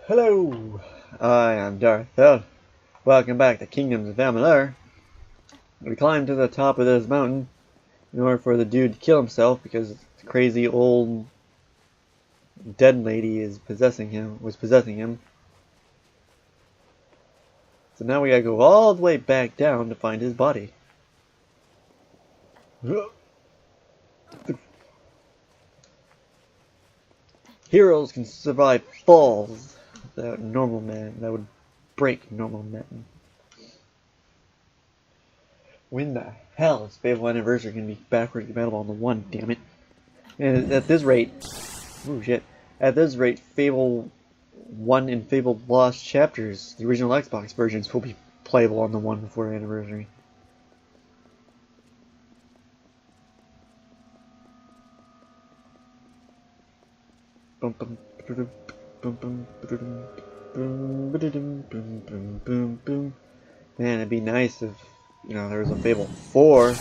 Hello, I am Darth. Welcome back to Kingdoms of Amalur. We climbed to the top of this mountain in order for the dude to kill himself because the crazy old dead lady was possessing him. So now we gotta go all the way back down to find his body. Heroes can survive falls that would break normal men. When the hell is Fable Anniversary gonna be backwards compatible on the one, damn it? And at this rate, at this rate, Fable 1 and Fable Lost Chapters, the original Xbox versions, will be playable on the one before Anniversary. Man, it'd be nice if, there was a Fable 4.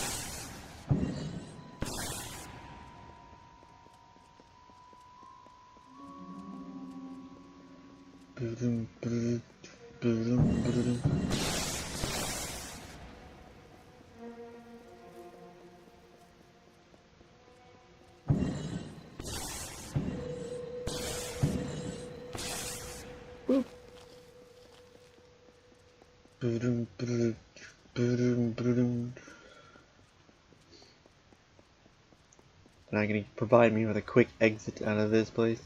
Not gonna provide me with a quick exit out of this place.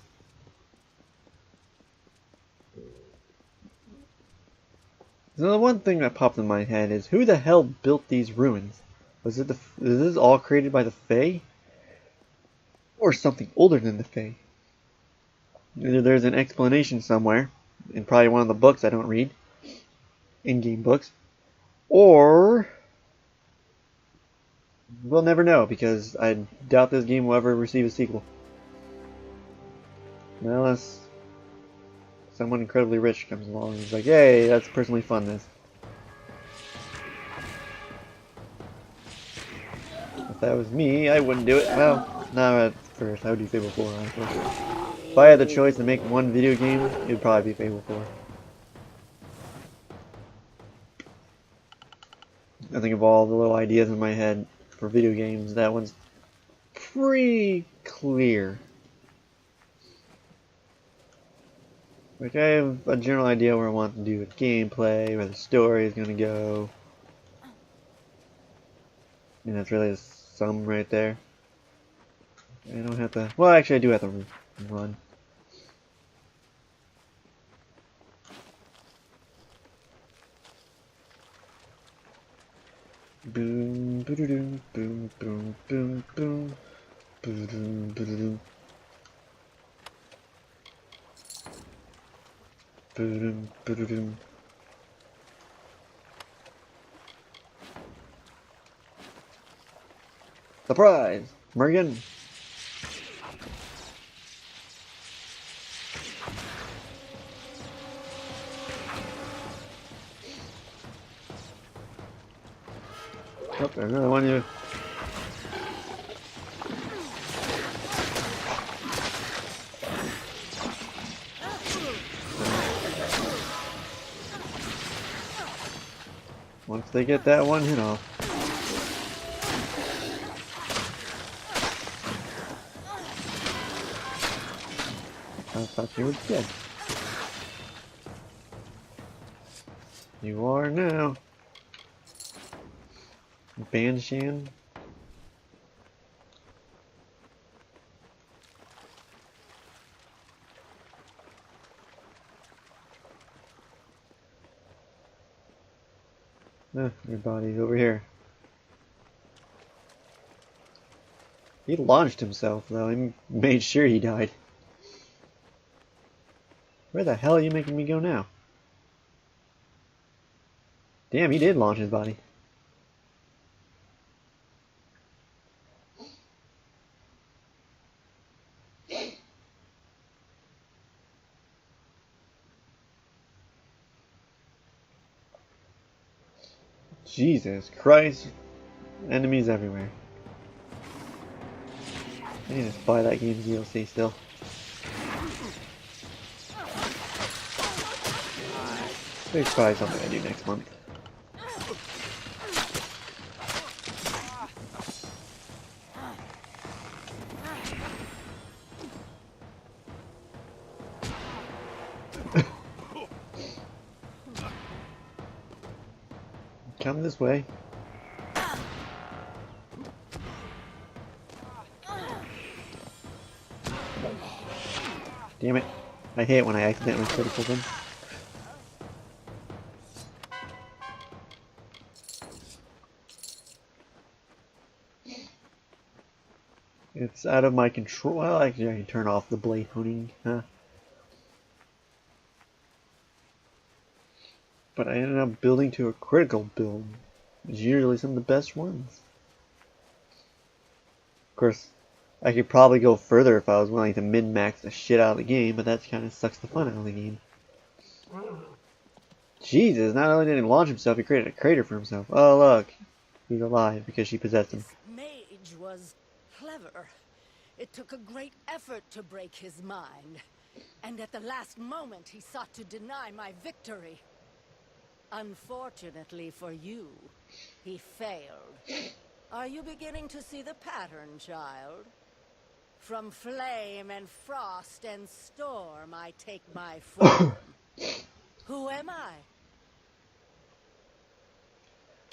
So the one thing that popped in my head is, who the hell built these ruins? Was this all created by the Fae? Or something older than the Fae? Either there's an explanation somewhere, in probably one of the books I don't read, in-game books, or we'll never know, because I doubt this game will ever receive a sequel. Unless someone incredibly rich comes along and is like, hey, let's personally fund this. If that was me, I wouldn't do it. Well, not at first. I would do Fable 4, honestly. If I had the choice to make one video game, it would probably be Fable 4. I think of all the little ideas in my head for video games, that one's pretty clear. Like, I have a general idea where I want to do with gameplay, where the story is going to go. And that's really a sum right there. I don't have to... Well, actually I do have to run. Boom, boom, boom, boom, boom, boom, boom, boom. Boom, boom. Surprise! Morgan! Oh, there's another one here. Once they get that one hit off. I thought you were dead. You are now. Banshan. Your body's over here. He launched himself, though. He made sure he died. Where the hell are you making me go now? Damn, he did launch his body. Jesus Christ. Enemies everywhere. I need to buy that game's DLC still. There's probably something I do next month. Come this way. Damn it. I hate it when I accidentally critical them. It's out of my control. Well, actually, I can turn off the blade honing, huh? But I ended up building to a critical build. It's usually some of the best ones. Of course, I could probably go further if I was willing to min-max the shit out of the game, but that kind of sucks the fun out of the game. Jesus, not only did he launch himself, he created a crater for himself. Oh look, he's alive because she possessed him. This mage was clever. It took a great effort to break his mind. And at the last moment, he sought to deny my victory. Unfortunately for you, he failed. Are you beginning to see the pattern, child? From flame and frost and storm, I take my form. Who am I?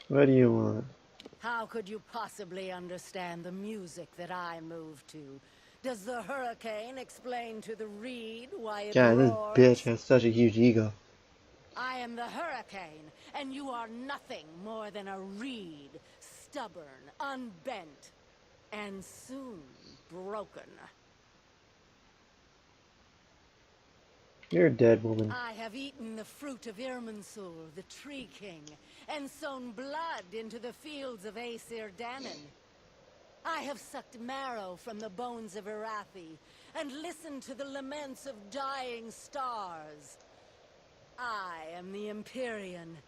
What do you want? How could you possibly understand the music that I move to? Does the hurricane explain to the reed why it God, this roars? bitch has such a huge ego. I am the hurricane, and you are nothing more than a reed, stubborn, unbent, and soon broken. You're a dead woman. I have eaten the fruit of Irminsul, the Tree King, and sown blood into the fields of Aesir Danon. I have sucked marrow from the bones of Irathi, and listened to the laments of dying stars. I am the Empyrean,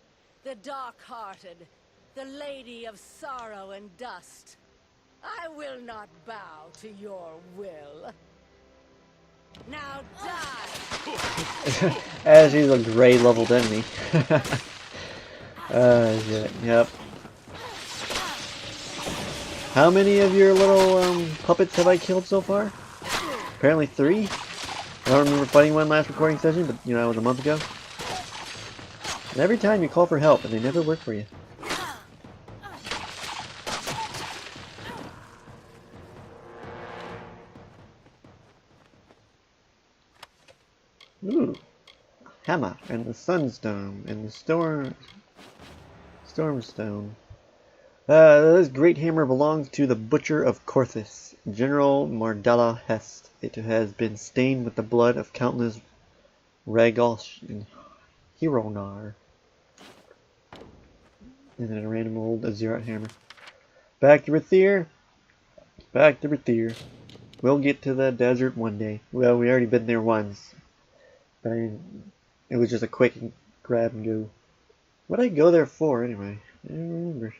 the dark-hearted, the Lady of Sorrow and Dust. I will not bow to your will. Now die! As he's a grade leveled enemy. Shit. Yep. How many of your little puppets have I killed so far? Apparently 3. I don't remember fighting one last recording session, but you know, that was a month ago. And every time you call for help, and they never work for you. Ooh, hammer and the sunstone and the stormstone. This great hammer belongs to the Butcher of Korthus, General Mardala Hest. It has been stained with the blood of countless Ragolsh and Hironar. And then a random old Azeroth hammer. Back to Rathir. Back to Rathir. We'll get to the desert one day. Well, we already been there once. But I mean, it was just a quick grab and go. What did I go there for anyway? I don't remember.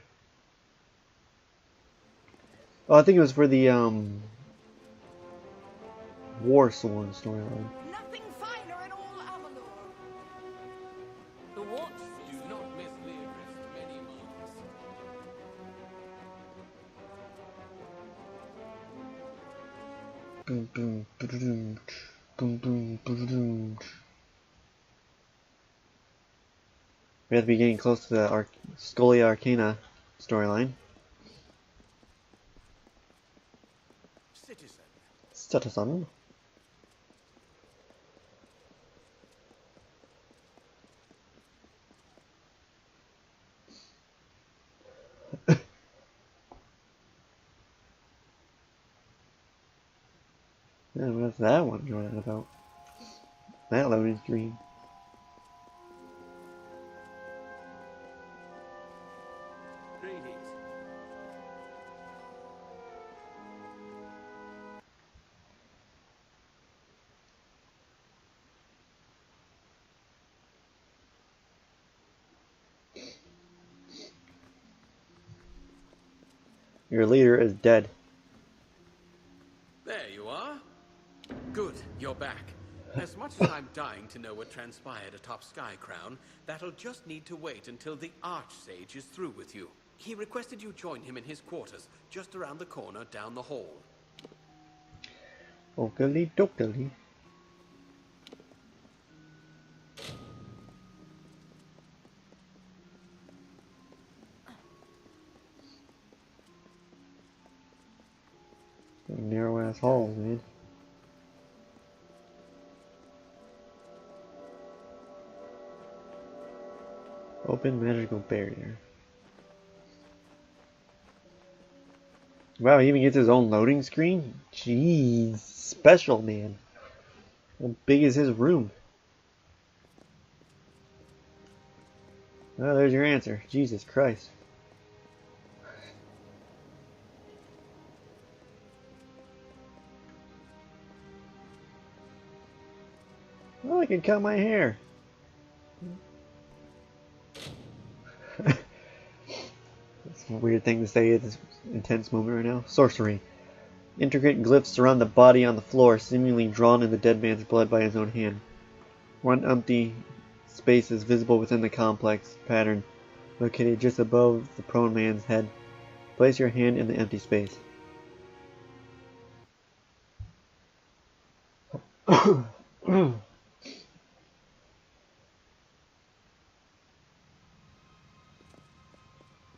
Oh, I think it was for the War Sword storyline. Nothing finer in all Amalur. The what? Do not miss Leoris many months. Boom, boom, boom, boom, boom, boom. We have to be getting close to the Scholia Arcana storyline. Citizen. Yeah, what's that one going on about? That loading screen. Greetings. Your leader is dead. There you are. Good, you're back. As much I'm dying to know what transpired atop Sky Crown. That'll just need to wait until the Archsage is through with you. He requested you join him in his quarters, just around the corner down the hall. Okily dokily. Narrow ass halls, man. Open magical barrier. Wow, he even gets his own loading screen? Jeez, special, man. How big is his room? Oh, there's your answer. Jesus Christ. Oh, I can cut my hair. That's a weird thing to say at this intense moment right now. Sorcery. Intricate glyphs surround the body on the floor, seemingly drawn in the dead man's blood by his own hand. One empty space is visible within the complex pattern, located just above the prone man's head. Place your hand in the empty space.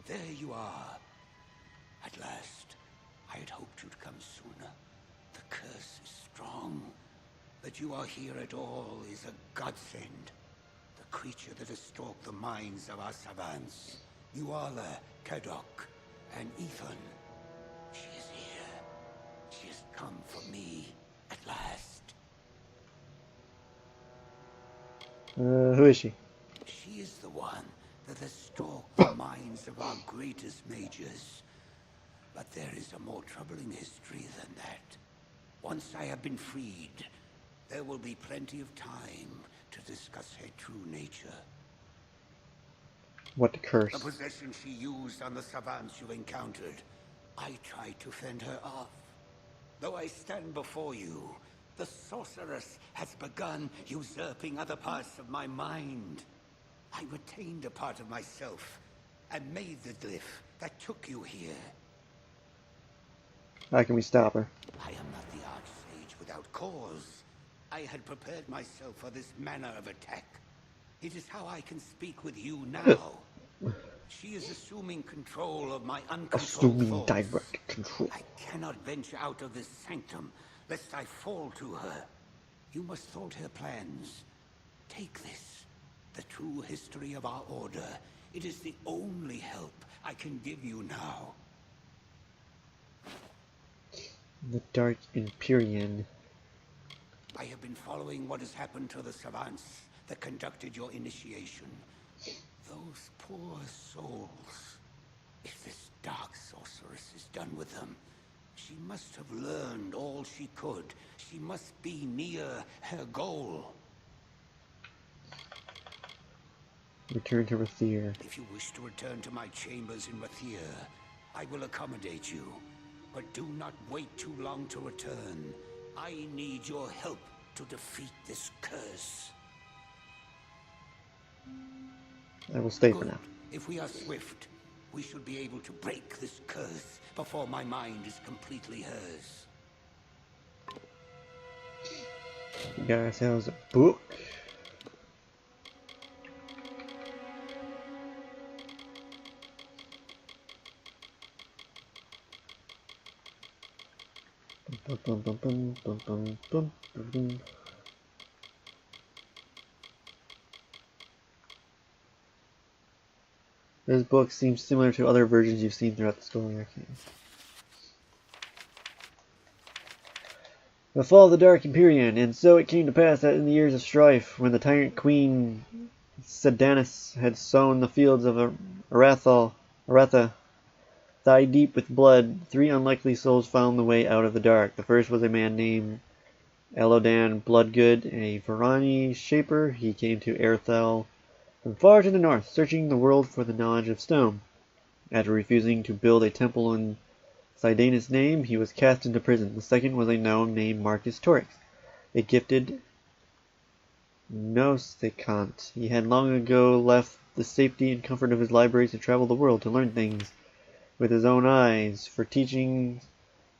There you are. At last. I had hoped you'd come sooner. The curse is strong. That you are here at all is a godsend. The creature that has stalked the minds of our savants. Nuala, Kadok, and Ethan. She is here. She has come for me. At last. Who is she? She is the one that has stalked the minds of our greatest mages. But there is a more troubling history than that. Once I have been freed, there will be plenty of time to discuss her true nature. What the curse? The possession she used on the savants you encountered. I tried to fend her off. Though I stand before you, the sorceress has begun usurping other parts of my mind. I retained a part of myself and made the glyph that took you here. How can we stop her? I am not the Archsage without cause. I had prepared myself for this manner of attack. It is how I can speak with you now. She is assuming control of my uncontrolled thoughts. Direct control. I cannot venture out of this sanctum, lest I fall to her. You must thwart her plans. Take this, the true history of our order. It is the only help I can give you now. The Dark Empyrean. I have been following what has happened to the savants that conducted your initiation. Those poor souls. If this dark sorceress is done with them, she must have learned all she could. She must be near her goal. Return to Rathir. If you wish to return to my chambers in Rathir, I will accommodate you. But do not wait too long to return. I need your help to defeat this curse. I will stay for Good. now. If we are swift, we should be able to break this curse before my mind is completely hers. We got ourselves a book. Bum, bum, bum, bum, bum, bum, bum, bum. This book seems similar to other versions you've seen throughout the story. Okay. The fall of the Dark Empyrean, and so it came to pass that in the years of strife, when the tyrant queen Sedanis had sown the fields of Aratha, thigh deep with blood, three unlikely souls found the way out of the dark. The first was a man named Elodan Bloodgood, a Varani shaper. He came to Erthel from far to the north, searching the world for the knowledge of stone. After refusing to build a temple in Sidanus' name, he was cast into prison. The second was a gnome named Marcus Torix, a gifted Nosekant. He had long ago left the safety and comfort of his libraries to travel the world to learn things with his own eyes, for teaching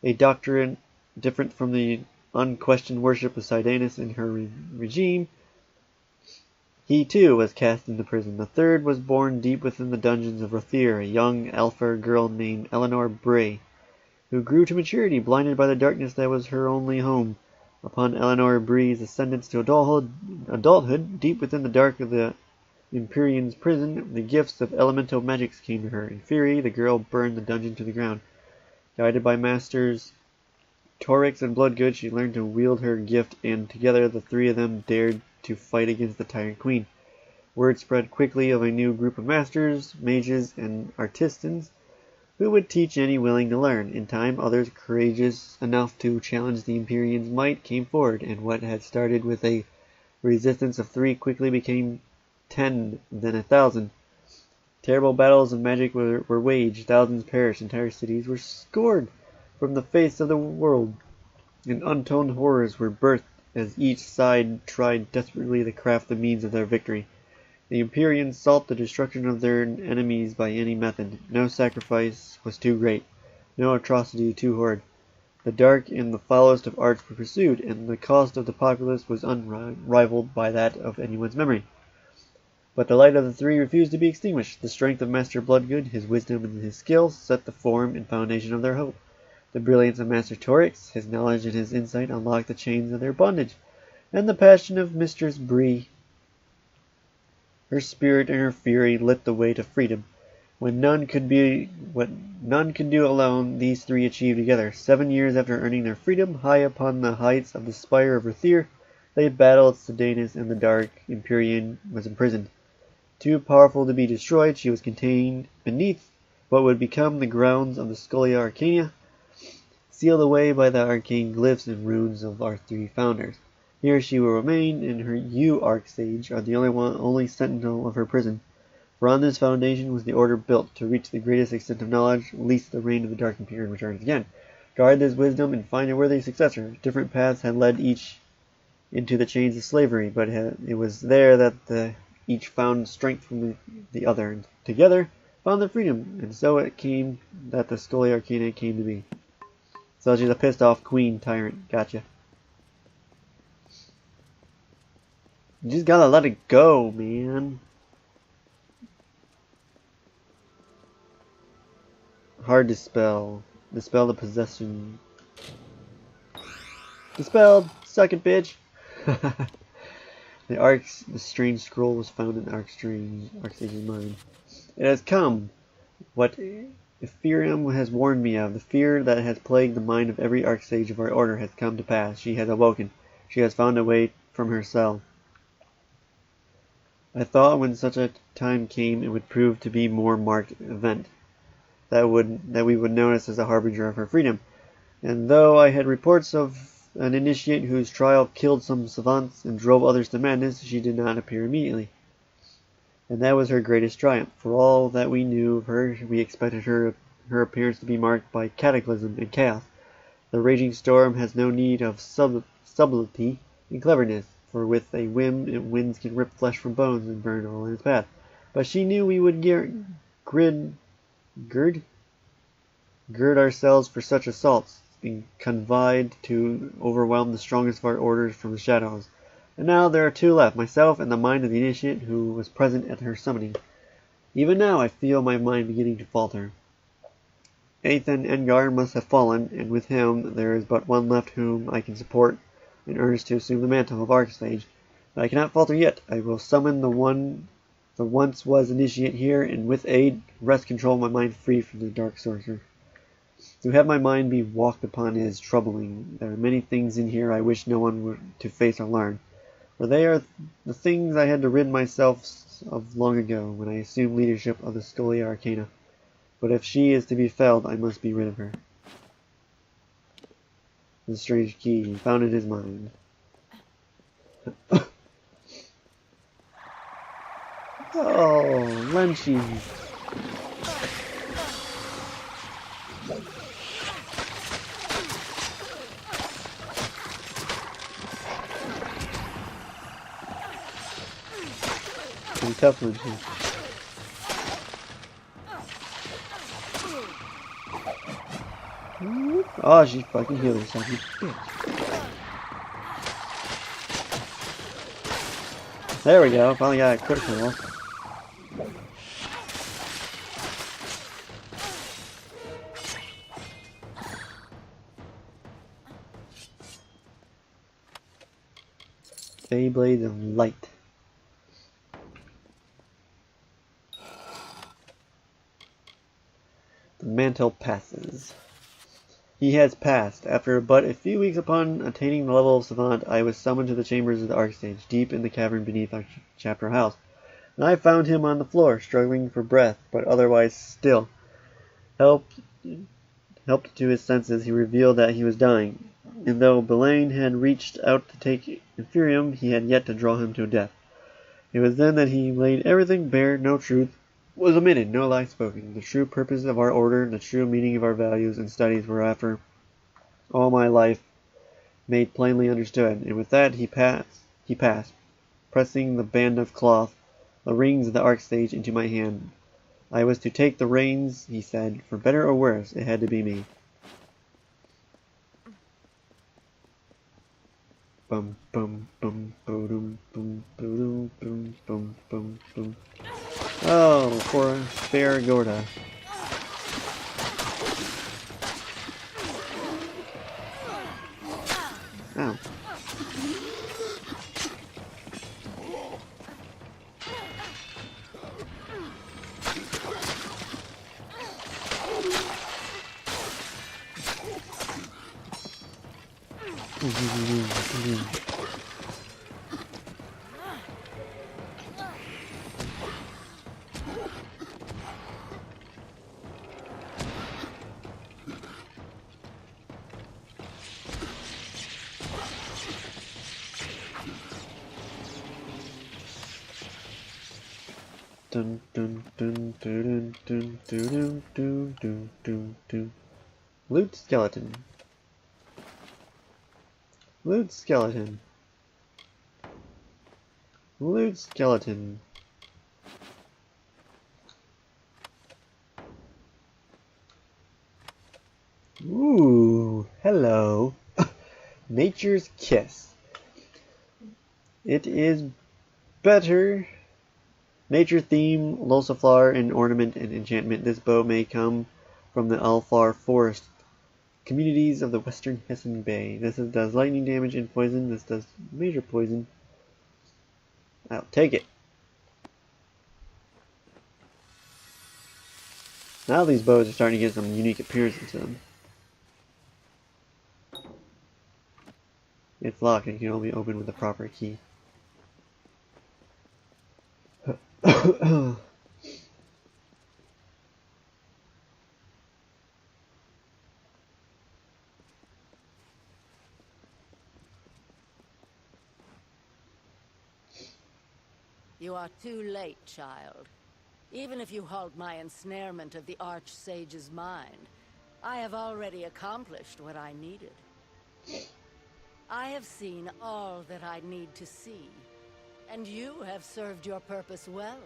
a doctrine different from the unquestioned worship of Sidanus and her regime. He too was cast into prison. The third was born deep within the dungeons of Rothir, a young Alpha girl named Eleanor Bray, who grew to maturity, blinded by the darkness that was her only home. Upon Eleanor Bree's ascendance to adulthood, deep within the dark of the Empyrean's prison, the gifts of elemental magics came to her. In fury, the girl burned the dungeon to the ground. Guided by masters Torix and Bloodgood, she learned to wield her gift, and together the three of them dared to fight against the tyrant queen. Word spread quickly of a new group of masters, mages, and artisans who would teach any willing to learn. In time, others courageous enough to challenge the Empyrean's might came forward, and what had started with a resistance of 3 quickly became 10, then 1,000. Terrible battles of magic were waged, thousands perished, entire cities were scored from the face of the world, and untold horrors were birthed as each side tried desperately to craft the means of their victory. The Empyreans sought the destruction of their enemies by any method. No sacrifice was too great, no atrocity too horrid. The dark and the foulest of arts were pursued, and the cost of the populace was unrivaled by that of anyone's memory. But the light of the three refused to be extinguished. The strength of Master Bloodgood, his wisdom and his skill, set the form and foundation of their hope. The brilliance of Master Torix, his knowledge and his insight unlocked the chains of their bondage. And the passion of Mistress Bree, her spirit and her fury, lit the way to freedom. What none could do alone, these three achieved together. 7 years after earning their freedom, high upon the heights of the spire of Rothir, they battled Sidanus, and the Dark Empyrean was imprisoned. Too powerful to be destroyed, she was contained beneath what would become the grounds of the Scholia Arcana, sealed away by the arcane glyphs and runes of our three founders. Here she will remain, and you, Archsage, are the only sentinel of her prison. For on this foundation was the order built, to reach the greatest extent of knowledge, lest the reign of the Dark Empyrean returns again. Guard this wisdom and find a worthy successor. Different paths had led each into the chains of slavery, but it was there that each found strength from the other, and together found their freedom, and so it came that the Scholia Arcana came to be. So she's a pissed off queen tyrant. Gotcha. You just gotta let it go, man. Hard to spell. Dispel the possession. Dispelled! Suck it, bitch! The strange scroll was found in Archsage's mind. It has come. What Ephraim has warned me of. The fear that has plagued the mind of every Archsage of our order has come to pass. She has awoken. She has found a way from her cell. I thought when such a time came it would prove to be a more marked event that we would notice as a harbinger of her freedom. And though I had reports of an initiate whose trial killed some savants and drove others to madness, she did not appear immediately. And that was her greatest triumph. For all that we knew of her, we expected her appearance to be marked by cataclysm and chaos. The raging storm has no need of subtlety and cleverness, for with a whim winds can rip flesh from bones and burn all in its path. But she knew we would gird ourselves for such assaults, and connived to overwhelm the strongest of our orders from the shadows. And now there are 2 left, myself and the mind of the initiate who was present at her summoning. Even now I feel my mind beginning to falter. Athan Engar must have fallen, and with him there is but one left whom I can support in earnest to assume the mantle of Archsage. But I cannot falter yet. I will summon the once was initiate here, and with aid wrest control my mind free from the dark sorcerer. To have my mind be walked upon is troubling. There are many things in here I wish no one were to face or learn, for they are the things I had to rid myself of long ago, when I assumed leadership of the Scholia Arcana. But if she is to be felled, I must be rid of her. The strange key found in his mind. Oh, Lenchi. tough one too. Oh, she fucking healed herself, you bitch. There we go, finally got a critical one. Blades of Light. The mantle passes. He has passed. After but a few weeks upon attaining the level of savant, I was summoned to the chambers of the Archsage, deep in the cavern beneath our chapter house. And I found him on the floor, struggling for breath, but otherwise still. Helped to his senses, he revealed that he was dying. And though Belaine had reached out to take Inferium, he had yet to draw him to death. It was then that he laid everything bare, no truth was omitted, no lie spoken. The true purpose of our order, the true meaning of our values and studies were after all my life made plainly understood, and with that he passed, pressing the band of cloth, the rings of the Archsage into my hand. I was to take the reins, he said, for better or worse, it had to be me. Bum bum bum boom boom boom boom boom boom boom. Oh, poor fair Gorda. Ow. Dun dun dun dun dun dun dun dun dun dun. Loot skeleton. Loot skeleton. Loot skeleton. Ooh, hello. Nature's Kiss. It is better. Nature theme, Losaflar, and ornament and enchantment. This bow may come from the Alfar forest communities of the western Hessen Bay. This does lightning damage and poison. This does major poison. I'll take it. Now these bows are starting to get some unique appearances to them. It's locked and can only be opened with the proper key. You are too late, child. Even if you halt my ensnarement of the Archsage's mind, I have already accomplished what I needed. I have seen all that I need to see, and you have served your purpose well.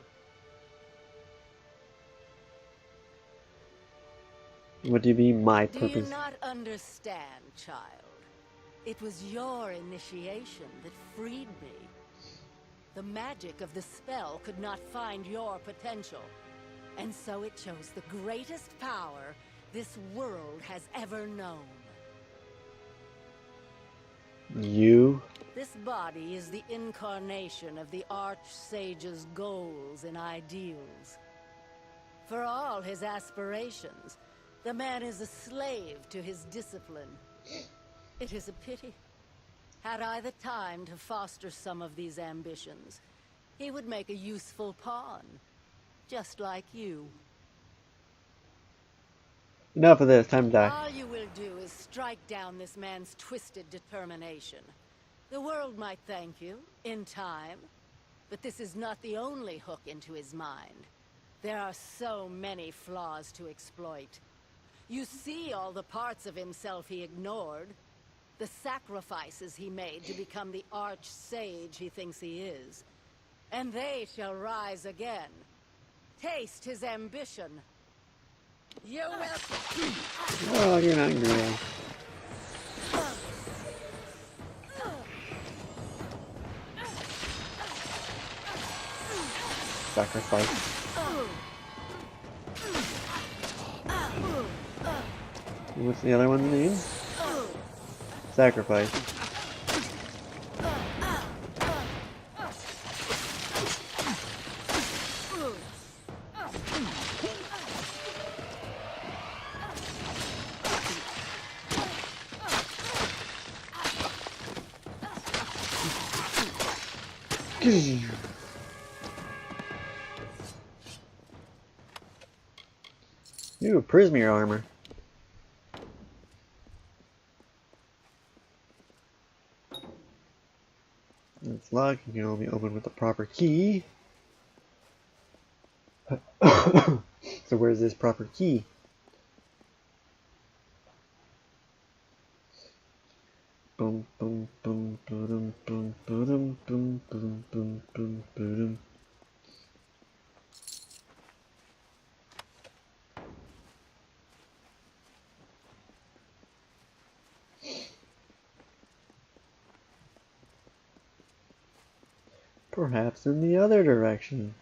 What do you mean, my Do purpose? you not understand, child? It was your initiation that freed me. The magic of the spell could not find your potential, and so it chose the greatest power this world has ever known. You? This body is the incarnation of the Archsage's goals and ideals. For all his aspirations, the man is a slave to his discipline. It is a pity. Had I the time to foster some of these ambitions, he would make a useful pawn, just like you. Enough of this, time to die. All you will do is strike down this man's twisted determination. The world might thank you, in time, but this is not the only hook into his mind. There are so many flaws to exploit. You see all the parts of himself he ignored, the sacrifices he made to become the Archsage he thinks he is. and they shall rise again. Taste his ambition. You will... Oh, you're not girl. Sacrifice. What's the other one's name? Sacrifice. Ooh, Prismier armor. It's locked. You can only open with the proper key. So where's this proper key? Boom, boom, boom, boom, boom, boom, boom, boom, boom, boom, boom. Perhaps in the other direction.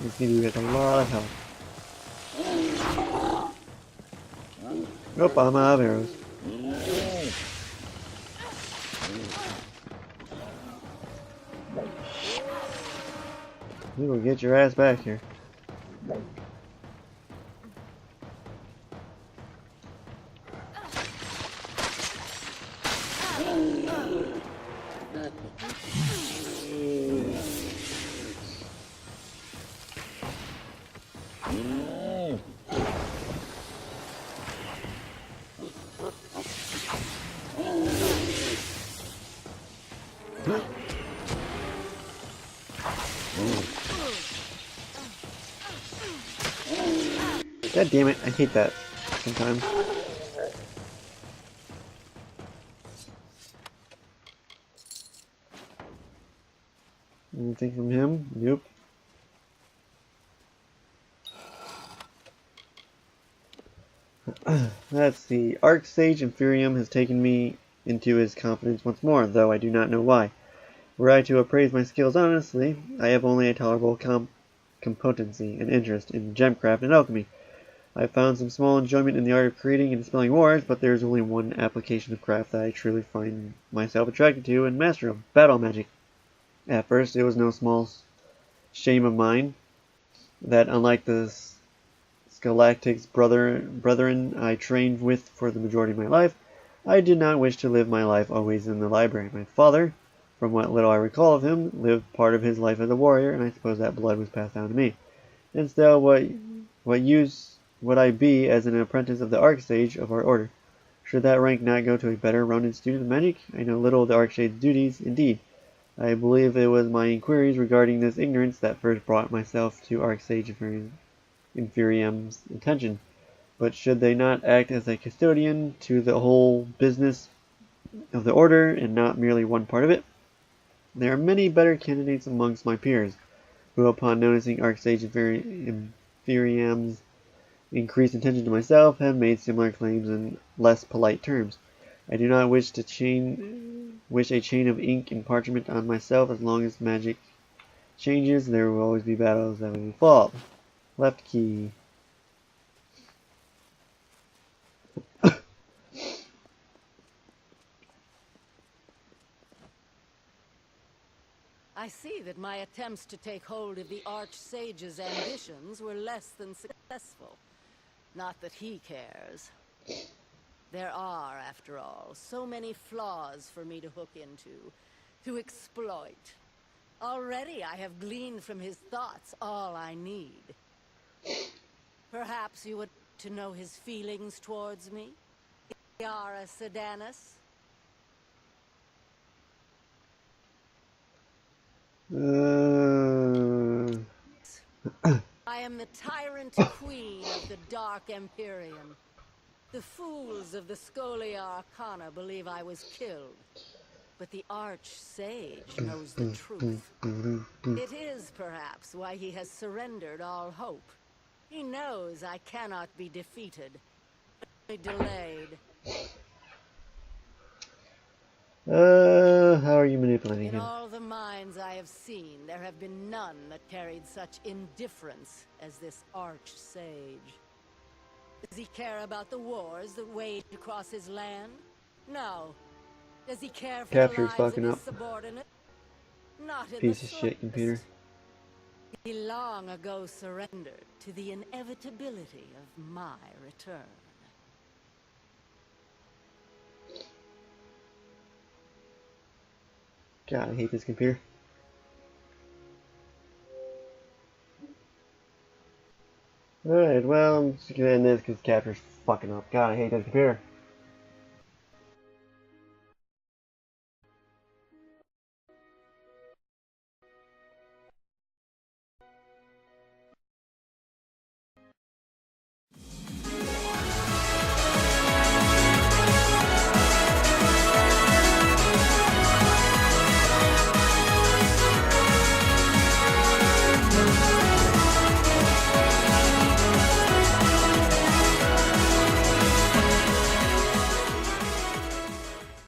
This need to get a lot of help. Nope, I'm out of arrows. You will get your ass back here. God damn it, I hate that sometimes. Anything from him? Nope. Let's see. Archsage Inferium has taken me into his confidence once more, though I do not know why. Were I to appraise my skills honestly, I have only a tolerable competency and interest in gemcraft and alchemy. I have found some small enjoyment in the art of creating and dispelling wars, but there is only one application of craft that I truly find myself attracted to and master of: battle magic. At first, it was no small shame of mine that, unlike the Scholastic's brethren I trained with for the majority of my life, I did not wish to live my life always in the library. My father, from what little I recall of him, lived part of his life as a warrior, and I suppose that blood was passed down to me. And still, what use would I be as an apprentice of the Archsage of our order? Should that rank not go to a better rounded student of magic? I know little of the Archsage's duties, indeed. I believe it was my inquiries regarding this ignorance that first brought myself to Archsage Inferium's attention. But should they not act as a custodian to the whole business of the order, and not merely one part of it? There are many better candidates amongst my peers, who, upon noticing Archsage Inferium's increased attention to myself, have made similar claims in less polite terms. I do not wish a chain of ink and parchment on myself. As long as magic changes, there will always be battles that will fall. Left key. I see that my attempts to take hold of the Archsage's ambitions were less than successful. Not that he cares. There are, after all, so many flaws for me to hook into, to exploit. Already I have gleaned from his thoughts all I need. Perhaps you would to know his feelings towards me? Yara Sedanus? I am the tyrant queen of the Dark Empyrean. The fools of the Scholia Arcana believe I was killed, but the Archsage knows the truth. It is, perhaps, why he has surrendered all hope. He knows I cannot be defeated, only delayed. How are you manipulating In him? all the minds I have seen, there have been none that carried such indifference as this Archsage. Does he care about the wars that waged across his land? No. Does he care for Capture's the lives of fucking his up. subordinates? Not in Piece the of shit computer. slightest. He long ago surrendered to the inevitability of my return. God, I hate this computer. Alright, well, I'm just gonna end this because Capture's fucking up. God, I hate this computer.